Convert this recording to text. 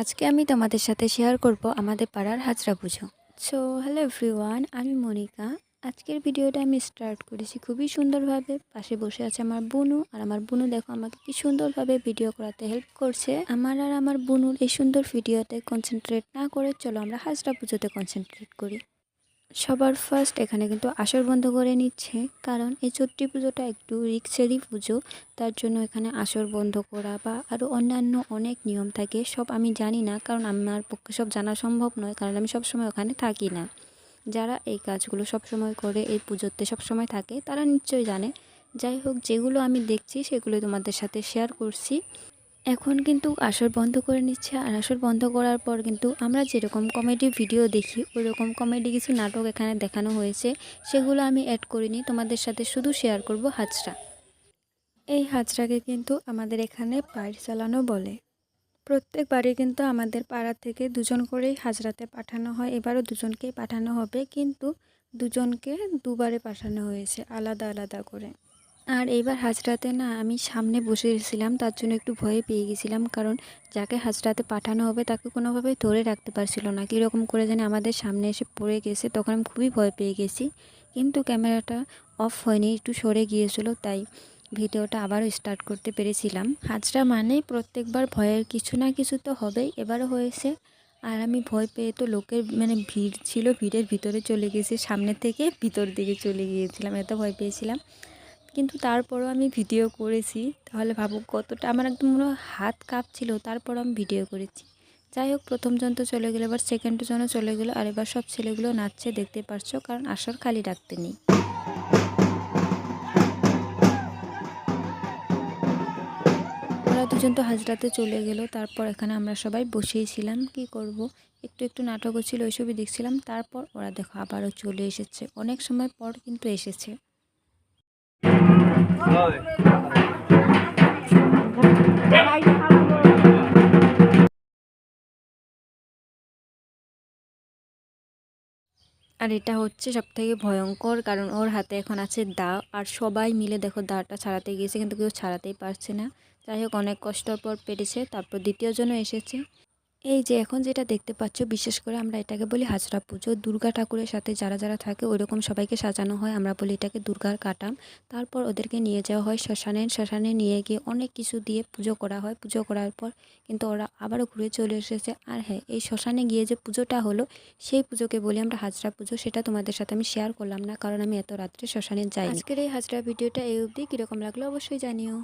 আজকে আমি তোমাদের সাথে শেয়ার করব আমাদের পাড়ার হাজরা পুজো। সো হ্যালো এভরিওয়ান, আমি মনিকা। আজকের ভিডিওটা আমি স্টার্ট করেছি খুবই সুন্দরভাবে। পাশে বসে আছে আমার বুনু, আর আমার বুনু দেখো আমাকে কি সুন্দরভাবে ভিডিও করাতে হেল্প করছে। আমার আর আমার বুনুর এই সুন্দর ভিডিওতে কনসেন্ট্রেট না করে চলো আমরা হাজরা পুজোতে কনসেন্ট্রেট করি। সবার ফার্স্ট এখানে কিন্তু আসর বন্ধ করে নিচ্ছে, কারণ এই চৈত্রী পুজোটা একটু রিক্সেরই পুজো। তার জন্য এখানে আসর বন্ধ করা বা আরও অন্যান্য অনেক নিয়ম থাকে, সব আমি জানি না, কারণ আমার পক্ষে সব জানা সম্ভব নয়, কারণ আমি সবসময় ওখানে থাকি না। যারা এই কাজগুলো সবসময় করে, এই পুজোতে সবসময় থাকে, তারা নিশ্চয়ই জানে। যাই হোক, যেগুলো আমি দেখছি সেগুলো তোমাদের সাথে শেয়ার করছি। এখন কিন্তু আসর বন্ধ করে নিচ্ছে, আর আসর বন্ধ করার পর কিন্তু আমরা যেরকম কমেডি ভিডিও দেখি ওই রকম কমেডি কিছু নাটক এখানে দেখানো হয়েছে। সেগুলো আমি অ্যাড করিনি, তোমাদের সাথে শুধু শেয়ার করব হাজরা। এই হাজরাকে কিন্তু আমাদের এখানে পায়ের চালানো বলে। প্রত্যেকবারই কিন্তু আমাদের পাড়া থেকে দুজন করেই হাজরাতে পাঠানো হয়। এবারও দুজনকেই পাঠানো হবে, কিন্তু দুজনকে দুবারে পাঠানো হয়েছে আলাদা আলাদা করে। আর এইবার হাজরাতে না আমি সামনে বসেছিলাম, তার জন্য একটু ভয়ে পেয়ে গেছিলাম, কারণ যাকে হাজরাতে পাঠানো হবে তাকে কোনোভাবে ধরে রাখতে পারছিল না, কীরকম করে জানি আমাদের সামনে এসে পড়ে গেছে। তখন আমি খুবই ভয় পেয়ে গেছি, কিন্তু ক্যামেরাটা অফ হয়নি, একটু সরে গিয়েছিল, তাই ভিডিওটা আবারও স্টার্ট করতে পেরেছিলাম। হাজরা মানেই প্রত্যেকবার ভয়ের কিছু না কিছু তো হবেই, এবারও হয়েছে। আর আমি ভয় পেয়ে তো লোকের ভিড় ছিল, ভিড়ের ভিতরে চলে গেছি, সামনে থেকে ভিতর দিকে চলে গিয়েছিলাম, এত ভয় পেয়েছিলাম। কিন্তু তারপরও আমি ভিডিও করেছি, তাহলে ভাবো কতটা আমার একদম মনে হাত কাঁপছিল, তারপরও আমি ভিডিও করেছি। যাই হোক, প্রথম জন তো চলে গেলো, এবার সেকেন্ড জনও চলে গেলো, আর এবার সব ছেলেগুলো নাচছে, দেখতে পারছো, কারণ আসর খালি ডাকতে নেই। ওরা দুজন তো হাজরাতে চলে গেল, তারপর এখানে আমরা সবাই বসেই ছিলাম, কি করব, একটু একটু নাটকও ছিল, ওইসবই দেখছিলাম। তারপর ওরা দেখো আবারও চলে এসেছে, অনেক সময় পর কিন্তু এসেছে। আর এটা হচ্ছে সবথেকে ভয়ঙ্কর, কারণ ওর হাতে এখন আছে দা, আর সবাই মিলে দেখো দাটা ছাড়াতে গিয়েছে, কিন্তু কেউ ছাড়াতেই পারছে না। যাই হোক, অনেক কষ্টর পর পেরেছে, তারপর দ্বিতীয় জনও এসেছে। এই যে এখন যেটা দেখতে পাচ্ছ, বিশেষ করে আমরা এটাকে বলি হাজরা পুজো। দুর্গা ঠাকুরের সাথে যারা যারা থাকে ওইরকম সবাইকে সাজানো হয়, আমরা বলি এটাকে দুর্গার কাটাম। তারপর ওদেরকে নিয়ে যাওয়া হয় শ্মশানে নিয়ে গিয়ে অনেক কিছু দিয়ে পুজো করা হয়। পুজো করার পর কিন্তু ওরা আবারও ঘুরে চলে এসেছে। আর হ্যাঁ, এই শ্মশানে গিয়ে যে পুজোটা হলো, সেই পুজোকে বলি আমরা হাজরা পুজো। সেটা তোমাদের সাথে আমি শেয়ার করলাম না, কারণ আমি এত রাত্রে শ্মশানে যাই। আজকের এই হাজরা ভিডিওটা এই অবধি, কীরকম লাগলো অবশ্যই জানিও।